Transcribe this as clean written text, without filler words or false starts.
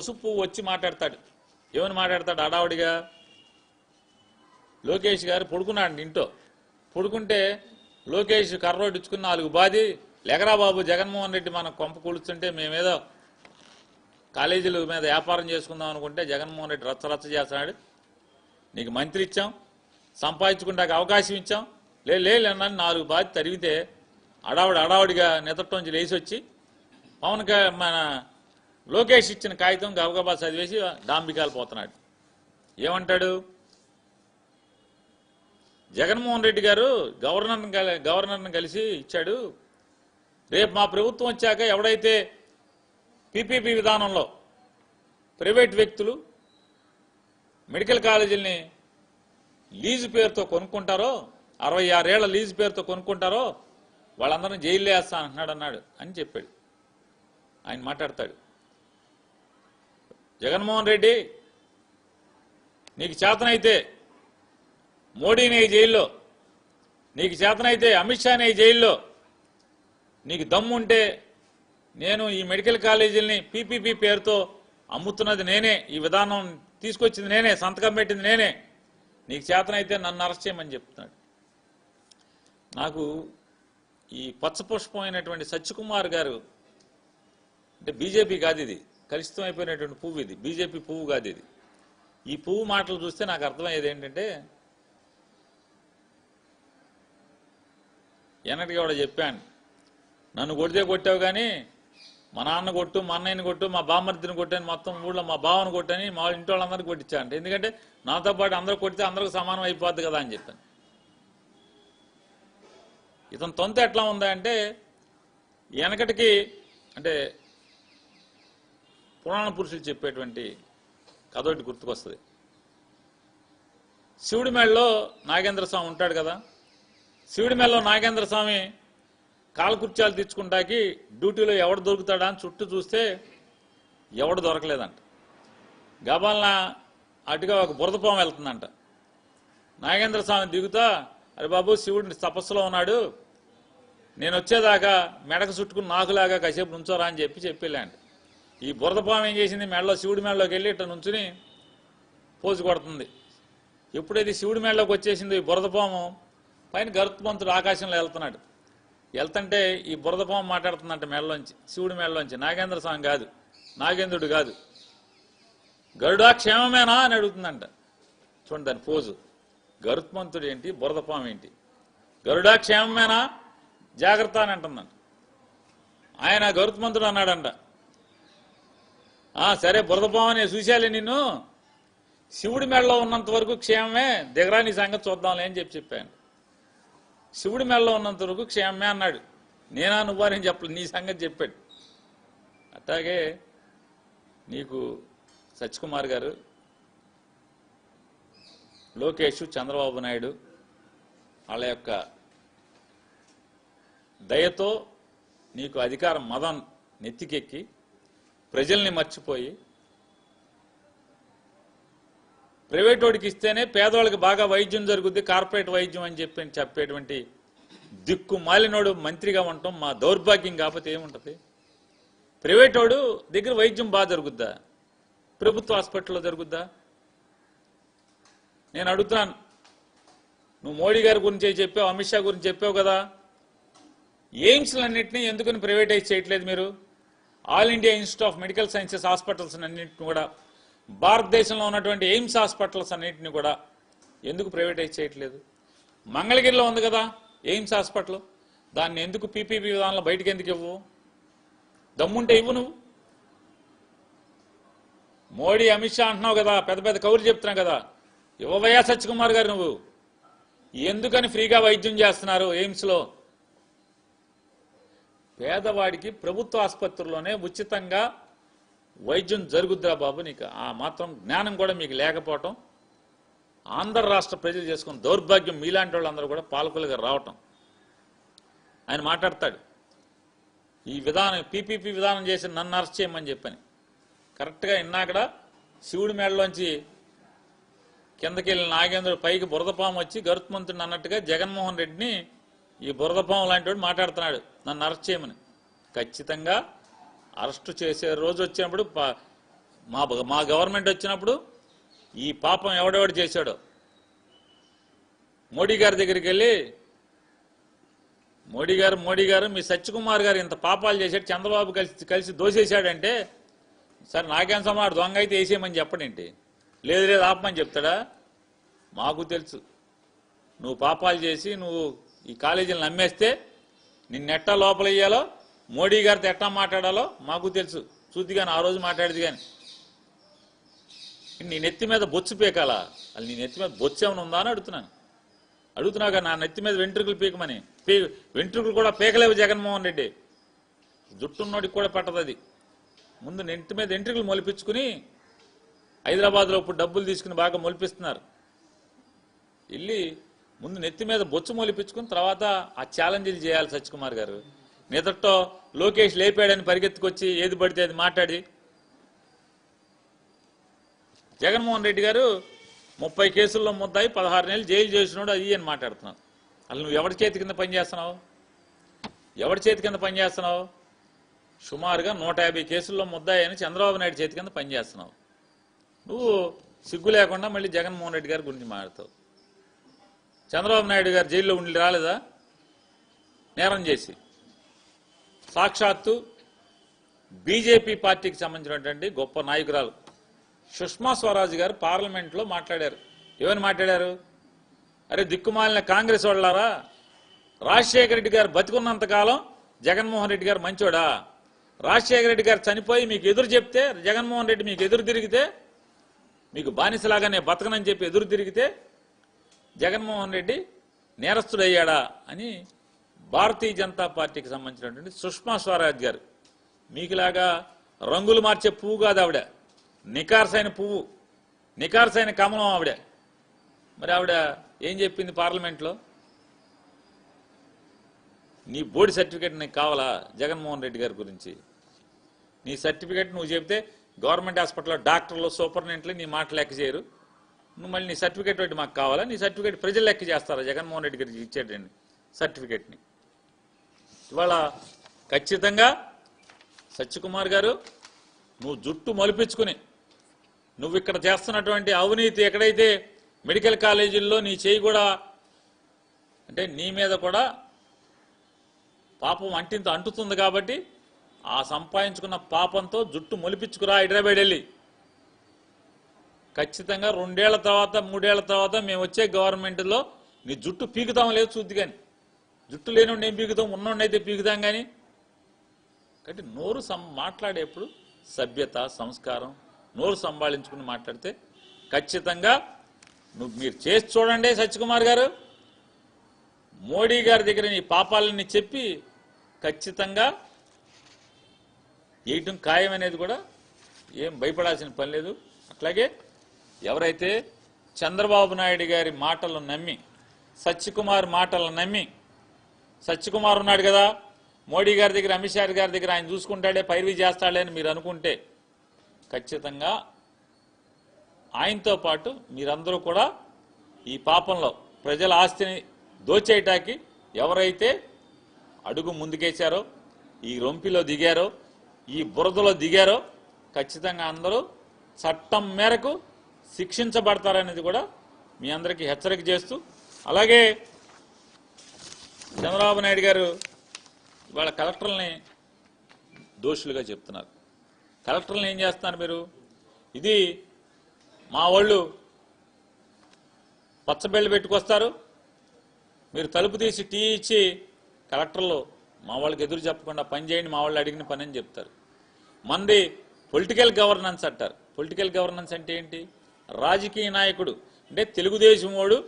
పసుపు వచ్చి మాట్లాడతాడు. ఏమని మాట్లాడతాడు? అడావుడిగా లోకేష్ గారు పడుకున్నాడు ఇంట్లో. పడుకుంటే లోకేష్ కర్రోడ్డుచుకుని 4 బాది, లెగరా బాబు జగన్మోహన్ రెడ్డి మన కొంప కూలుస్తుంటే మేమేదో కాలేజీల మీద వ్యాపారం చేసుకుందాం అనుకుంటే జగన్మోహన్ రెడ్డి రచ్చరచ్చ చేస్తున్నాడు, నీకు మంత్రి ఇచ్చాం, సంపాదించుకుంటే అవకాశం ఇచ్చాం, లేనని 4 బాది తరిగితే అడావుడిగా నిద్రలోంచి లేచి వచ్చి మన లోకేష్ ఇచ్చిన కాగితం గబగబా చదివేసి డాంబికాలు పోతున్నాడు. ఏమంటాడు? జగన్మోహన్ రెడ్డి గారు గవర్నర్ని కలిసి ఇచ్చాడు, రేపు మా ప్రభుత్వం వచ్చాక ఎవడైతే పీపీపీ విధానంలో ప్రైవేట్ వ్యక్తులు మెడికల్ కాలేజీల్ని లీజు పేరుతో కొనుక్కుంటారో, 66 ఏళ్ల లీజు పేరుతో కొనుక్కుంటారో వాళ్ళందరినీ జైల్లో వేస్తానంటున్నాడు అని చెప్పాడు. ఆయన మాట్లాడతాడు, జగన్మోహన్ రెడ్డి నీకు చేతనైతే మోడీని జైల్లో, నీకు చేతనైతే అమిత్ షాని జైల్లో, నీకు దమ్ముంటే నేను ఈ మెడికల్ కాలేజీలని పీపీపీ పేరుతో అమ్ముతున్నది నేనే, ఈ విధానం తీసుకొచ్చింది నేనే, సంతకం పెట్టింది నేనే, నీకు చేతనైతే నన్ను అరెస్ట్ చేయమని చెప్తున్నాడు. నాకు ఈ పచ్చపుష్పమైనటువంటి సత్యకుమార్ గారు అంటే బీజేపీ కాదు, ఇది కలుషితం అయిపోయినటువంటి పువ్వు, ఇది బీజేపీ పువ్వు కాదు ఇది. ఈ పువ్వు మాటలు చూస్తే నాకు అర్థమయ్యేది ఏంటంటే, వెనకటికి కూడా చెప్పాను, నన్ను కొడితే కొట్టావు కానీ మా నాన్న కొట్టు, మా అన్నయ్యని కొట్టు, మా బామ్మర్దిని కొట్టాను, మొత్తం ఊళ్ళో మా బావని కొట్టని మా ఇంటి వాళ్ళందరికీ కొట్టించాను. ఎందుకంటే నాతో పాటు అందరూ కొడితే అందరికి సమానం అయిపోద్ది కదా అని చెప్పాను. ఇతని తొంత ఎట్లా ఉందా అంటే, వెనకటికి అంటే పురాణ పురుషులు చెప్పేటువంటి కథ ఒకటి గుర్తుకొస్తుంది. శివుడి మేడలో నాగేంద్ర స్వామి ఉంటాడు కదా, శివుడి మేడలో నాగేంద్ర స్వామి కాలకృత్యాలు తెచ్చుకుంటాకి డ్యూటీలో ఎవడు దొరుకుతాడా అని చుట్టూ చూస్తే ఎవడు దొరకలేదంట. గబాలన అటుగా ఒక బురదపాము వెళ్తుందంట. నాగేంద్ర స్వామి దిగుతా, అరే బాబు శివుడిని తపస్సులో ఉన్నాడు, నేను వచ్చేదాకా మెడకు చుట్టుకుని నాకులాగా కాసేపు నుంచోరా అని చెప్పేళ్ళంట. ఈ బురదపాము ఏం చేసింది, మెడలో శివుడి మేడలోకి వెళ్ళి ఇట్లా నుంచుని పోజు కొడుతుంది. ఎప్పుడైతే శివుడి మేడలోకి వచ్చేసింది ఈ బురదపాము, పైన గరుత్మంతుడు ఆకాశంలో వెళ్తుంటే ఈ బురదపాము మాట్లాడుతుందంట మెడలోంచి, శివుడి మెడలోంచి. నాగేంద్ర స్వామి కాదు, నాగేంద్రుడు కాదు. గరుడా క్షేమమేనా అని అడుగుతుందంట. చూడండి దాని పోజు. గరుత్మంతుడు ఏంటి, బురదపాము ఏంటి? గరుడా క్షేమమేనా, జాగ్రత్త అని అంటుందంట. ఆయన గరుత్మంతుడు అన్నాడంట, సరే బురదపాము నేను చూశాలే నిన్ను, శివుడి మెడలో ఉన్నంత వరకు క్షేమమే, దిగరా నీ సంగతి చూద్దాంలే అని చెప్పాను. శివుడి మెడలో ఉన్నంత వరకు క్షేమమే అన్నాడు. నేనా నువ్వా నేను చెప్పలేదు, నీ సంగతి చెప్పాడు. అట్లాగే నీకు సత్యకుమార్ గారు, లోకేష్, చంద్రబాబు నాయుడు వాళ్ళ యొక్క దయతో నీకు అధికార మదం నెత్తికెక్కి ప్రజల్ని మర్చిపోయి ప్రైవేట్ వాడికి ఇస్తేనే పేదవాళ్ళకి బాగా వైద్యం జరుగుద్ది, కార్పొరేట్ వైద్యం అని చెప్పేటువంటి దిక్కు మాలినోడు మంత్రిగా ఉండటం మా దౌర్భాగ్యం. కాకపోతే ఏముంటుంది? ప్రైవేట్ వాడు దగ్గర వైద్యం బాగా జరుగుద్దా, ప్రభుత్వ హాస్పిటల్లో జరుగుద్దా? నేను అడుగుతున్నాను, నువ్వు మోడీ గారి గురించి చెప్పావు, అమిత్ షా గురించి చెప్పావు కదా, ఎయిమ్స్లన్నింటినీ ఎందుకని ప్రైవేటైజ్ చేయట్లేదు మీరు? All India institute of medical sciences hospitals అన్నింటిని కూడా, భారతదేశంలో ఉన్నటువంటి ఎయిమ్స్ హాస్పిటల్స్ అన్నింటినీ కూడా ఎందుకు ప్రైవేటైజ్ చేయట్లేదు? మంగళగిరిలో ఉంది కదా ఎయిమ్స్ హాస్పిటల్, దాన్ని ఎందుకు పీపీపీ విధానంలో బయటకు ఎందుకు ఇవ్వవు? దమ్ముంటే ఇవ్వు నువ్వు. మోడీ అమిత్ షా అంటున్నావు కదా, పెద్ద పెద్ద కౌరులు చెప్తున్నావు కదా, ఇవ్వవయ్యా సత్యకుమార్ గారు నువ్వు. ఎందుకని ఫ్రీగా వైద్యం చేస్తున్నారు ఎయిమ్స్లో? పేదవాడికి ప్రభుత్వ ఆసుపత్రుల్లోనే ఉచితంగా వైద్యం జరుగుద్దా బాబు? నీకు ఆ మాత్రం జ్ఞానం కూడా మీకు లేకపోవటం, ఆంధ్ర రాష్ట్ర ప్రజలు చేసుకున్న దౌర్భాగ్యం. మీలాంటి వాళ్ళందరూ కూడా పాలకులుగా రావటం. ఆయన మాట్లాడతాడు, ఈ విధానం పీపీపీ విధానం చేసి నన్ను అరెస్ట్ చేయమని చెప్పని. కరెక్ట్గా ఇన్నాకడ శివుడి మేడలోంచి కిందకి వెళ్ళిన నాగేంద్రుడు పైకి బురదపాము వచ్చి గరుత్మంతుడిని అన్నట్టుగా జగన్మోహన్ రెడ్డిని ఈ బురదపాము లాంటి వాడు మాట్లాడుతున్నాడు, నన్ను అరెస్ట్ చేయమని. ఖచ్చితంగా అరెస్టు చేసే రోజు వచ్చినప్పుడు మా మా గవర్నమెంట్ వచ్చినప్పుడు ఈ పాపం ఎవడెవడు చేశాడో మోడీ గారి దగ్గరికి వెళ్ళి మోడీ గారు మీ సత్యకుమార్ గారు ఇంత పాపాలు చేశాడు, చంద్రబాబు కలిసి దోసేశాడంటే సరే నాగేంద్ర స్వామి దొంగ అయితే వేసేయమని చెప్పడేంటి? లేదు ఆపమని చెప్తాడా? మాకు తెలుసు నువ్వు పాపాలు చేసి నువ్వు ఈ కాలేజీలు నమ్మేస్తే నిన్నెట్టా లోపల వేయాలో, మోడీ గారితో ఎట్టా మాట్లాడాలో మాకు తెలుసు. చూద్ది కానీ ఆ రోజు మాట్లాడేది కానీ నీ నెత్తి మీద బొచ్చు పీకాలా? అది నీ నెత్తి మీద బొచ్చు ఏమైనా ఉందా అని అడుగుతున్నాగా. నా నెత్తి మీద వెంట్రుకలు పీకమని. వెంట్రుకలు కూడా పీకలేవు జగన్మోహన్ రెడ్డి. జుట్టున్నోడికి కూడా పట్టదు అది. ముందు నెత్తి మీద వెంట్రుకలు మొలిపించుకుని హైదరాబాద్లో ఇప్పుడు డబ్బులు తీసుకుని బాగా మొలిపిస్తున్నారు. వెళ్ళి ముందు నెత్తి మీద బొచ్చు మొలిపించుకుని తర్వాత ఆ ఛాలెంజ్లు చేయాలి సత్యకుమార్ గారు. నిదట్లో లోకేష్ లేపాడని పరిగెత్తుకొచ్చి ఏది పడితే అది మాట్లాడి జగన్మోహన్ రెడ్డి గారు 30 కేసుల్లో ముద్దాయి 16 నెలలు జైలు చేసినాడు అది అని మాట్లాడుతున్నావు. అసలు నువ్వు ఎవరి చేతి కింద పనిచేస్తున్నావు? ఎవరి చేతి కింద పనిచేస్తున్నావు? సుమారుగా 150 కేసుల్లో ముద్దాయి అని చంద్రబాబు నాయుడు చేతి కింద పనిచేస్తున్నావు. నువ్వు సిగ్గు లేకుండా మళ్ళీ జగన్మోహన్ రెడ్డి గారి గురించి మాట్లాడతావు. చంద్రబాబు నాయుడు గారు జైల్లో ఉండి రాలేదా నేరం చేసి? సాక్షాత్తు బీజేపీ పార్టీకి సంబంధించినటువంటి గొప్ప నాయకురాలు సుష్మా స్వరాజ్ గారు పార్లమెంట్లో మాట్లాడారు. ఏమని మాట్లాడారు? అరే దిక్కుమాలిన కాంగ్రెస్ వాళ్ళారా, రాజశేఖర రెడ్డి గారు బతికున్నంతకాలం జగన్మోహన్ రెడ్డి గారు మంచోడా? రాజశేఖర రెడ్డి గారు చనిపోయి మీకు ఎదురు చెప్తే, జగన్మోహన్ రెడ్డి మీకు ఎదురు తిరిగితే, మీకు బానిసలాగానే బతకనని చెప్పి ఎదురు తిరిగితే జగన్మోహన్ రెడ్డి నేరస్తుడయ్యాడా అని భారతీయ జనతా పార్టీకి సంబంధించినటువంటి సుష్మా స్వరాజ్ గారు. మీకులాగా రంగులు మార్చే పువ్వు కాదు ఆవిడ, నికార్సైన పువ్వు, నికార్సైన కమలం ఆవిడ. మరి ఆవిడ ఏం చెప్పింది పార్లమెంట్లో? నీ బోర్డు సర్టిఫికేట్ నీకు కావాలా జగన్మోహన్ రెడ్డి గారి గురించి? నీ సర్టిఫికేట్ నువ్వు చెప్తే గవర్నమెంట్ హాస్పిటల్లో డాక్టర్లు సూపరింటెండెంట్లు నీ మాట లెక్క చేయరు. నువ్వు మళ్ళీ నీ సర్టిఫికేట్ ఒకటి మాకు కావాలా? నీ సర్టిఫికేట్ ప్రజలు లెక్క చేస్తారా జగన్మోహన్ రెడ్డి గారికి ఇచ్చేటండి సర్టిఫికేట్ని? ఇవాళ ఖచ్చితంగా సత్యకుమార్ గారు నువ్వు జుట్టు మొలిపించుకుని నువ్వు ఇక్కడ చేస్తున్నటువంటి అవినీతి, ఎక్కడైతే మెడికల్ కాలేజీల్లో నీ చేయి కూడా అంటే నీ మీద కూడా పాపం అంటింత అంటుతుంది కాబట్టి ఆ సంపాదించుకున్న పాపంతో జుట్టు మొలిపించుకురా హైదరాబాద్ వెళ్ళి. ఖచ్చితంగా 2 ఏళ్ల తర్వాత 3 ఏళ్ల తర్వాత మేము వచ్చే గవర్నమెంట్లో నీ జుట్టు పీకుతాం లేదు చూద్ది. కానీ జుట్టు లేనివాడిని ఏం పీకుతాం, ఉన్నోడిని అయితే పీకుతాం. కానీ కాబట్టి నోరు మాట్లాడేప్పుడు సభ్యత సంస్కారం నోరు సంభాళించుకుని మాట్లాడితే ఖచ్చితంగా మీరు చేసి చూడండి. సత్యకుమార్ గారు మోడీ గారి దగ్గర నీ పాపాలని చెప్పి ఖచ్చితంగా వేయటం ఖాయం అనేది కూడా ఏం భయపడాల్సిన పని లేదు. అట్లాగే ఎవరైతే చంద్రబాబు నాయుడు గారి మాటలను నమ్మి సత్యకుమార్ మాటలను నమ్మి సత్యకుమార్ ఉన్నాడు కదా మోడీ గారి దగ్గర అమిత్ షా గారి దగ్గర ఆయన చూసుకుంటాడే పైరవీ చేస్తాడే అని మీరు అనుకుంటే ఖచ్చితంగా ఆయనతో పాటు మీరందరూ కూడా ఈ పాపంలో ప్రజల ఆస్తిని దోచేయటానికి ఎవరైతే అడుగు ముందుకేశారో, ఈ రొంపిలో దిగారో, ఈ బురదలో దిగారో ఖచ్చితంగా అందరూ చట్టం మేరకు శిక్షించబడతారనేది కూడా మీ అందరికీ హెచ్చరిక చేస్తూ, అలాగే చంద్రబాబు నాయుడు గారు ఇవాళ కలెక్టర్లని దోషులుగా చెప్తున్నారు. కలెక్టర్లను ఏం చేస్తున్నారు మీరు? ఇది మా వాళ్ళు పచ్చబెళ్ళు పెట్టుకొస్తారు, మీరు తలుపు తీసి టీ ఇచ్చి కలెక్టర్లు మా వాళ్ళకి ఎదురు చెప్పకుండా పని చేయండి, మా వాళ్ళు అడిగిన పని అని చెప్తారు. మంది పొలిటికల్ గవర్నెన్స్ అంటారు. పొలిటికల్ గవర్నెన్స్ అంటే ఏంటి? రాజకీయ నాయకుడు అంటే తెలుగుదేశం వాడు